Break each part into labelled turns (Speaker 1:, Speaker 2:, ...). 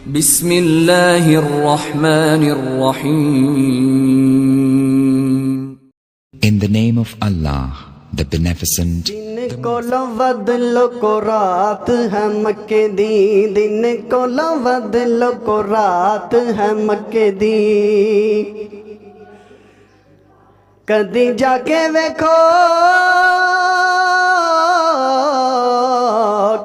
Speaker 1: बिस्मिल्लाहिर्रहमानिर्रहीम।
Speaker 2: In the name of Allah, the Beneficent,
Speaker 3: दिन कोलों वध लोको रात है मक्के दी, दिन कोलों वध लोको रात है मक्के दी। कदी जाके वेखो,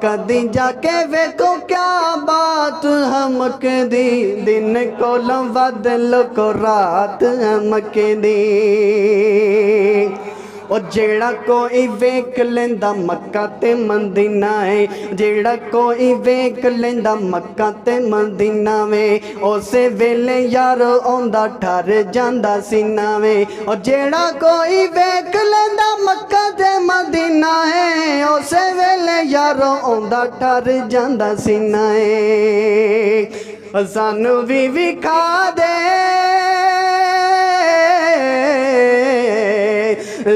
Speaker 3: कदी जाके वेखो क्या बात है मक्के दी, दिन कोलों वध लोको रात है मक्के दी। ओ जेड़ा कोई वेख लेंदा मक्का ते मदीना है, जेड़ा कोई वेख लेंदा मक्का ते मदीना वे, उसे वेले यार आंदा ठर जांदा सीना वे। ओ जेड़ा कोई वेख लेंदा मक्का ते मदीना है, उसे वेले यार आंदा ठर जांदा सीना है। सानू भी विखा दे,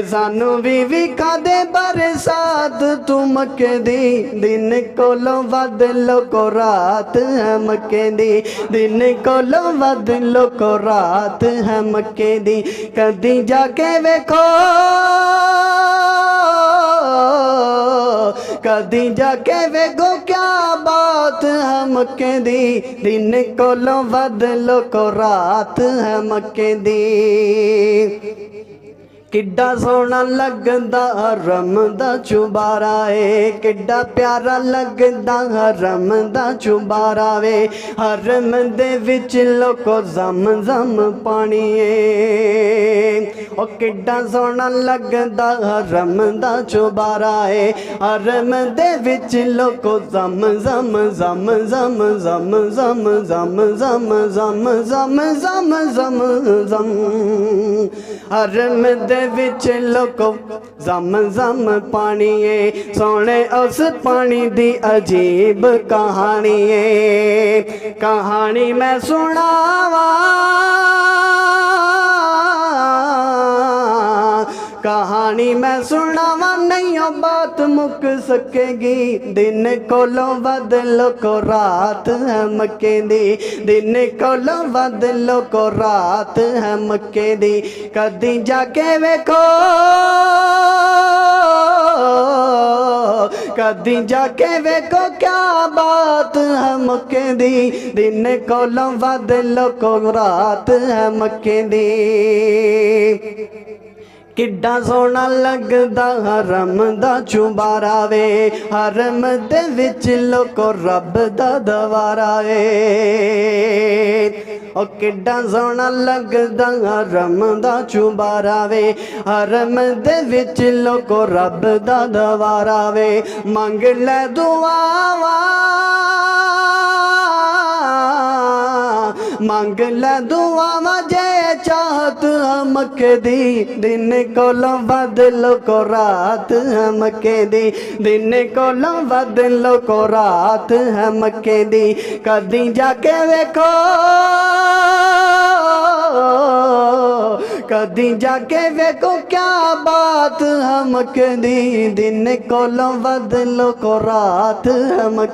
Speaker 3: सानू भी विखा दे बरसात तू मक्के दी, दिन कोलों वध लोको रात है मक्के दी, दिन कोलों वध लोको रात है मक्के दी। कदी जाके वेखो, कदी जाके वेखो क्या बात है मक्के दी, दिन कोलों वध लोको रात है मक्के दी। किड्डा सोहना लगदा हरम दा चुबारा है, किड्डा प्यारा लगदा हरम दा चुबारा वे। हरम दे विच लोको जम जम पानी है, ओ किड्डा सोहना लगदा हरम दा चुबारा है। हरम दे विच लोको जम जम जम जम जम जम जम जम जम जम जम जम जम। हरम दे विच लोको जम जम पानी है, सोने उस पानी दी अजीब कहानी है। कहानी मैं सुनावा, कहानी मैं सुनावा नहीं बात मुक सकेगी, दिन कोलों वध लोको रात है मक्के दी, दिन कोलों वध लोको रात है मक्के दी। कदी जाके वेखो, कदी जाके वेखो क्या बात है मक्के दी, दिन कोलों वध लोको रात है मक्के दी। किड्डा सोहना लगदा हरम दा चुबारा वे, हरम दे विच लोको रब दा दवारा वे। ओ किड्डा सोहना लगदा हरम दा चुबारा वे, हरम दे विच लोको रब दा दवारा वे। मंग ले दुआवा, मंग ले दुआवा जे चाहत मक्के दी, दिन कोलों वध लोको रात है मक्के दी, दिन कोलों वध लोको रात है मक्के दी। कदी जाके वेखो, कदी जाके वेखो क्या बात है मक्के दी, दिन कोलों वध लोको रात है मक्के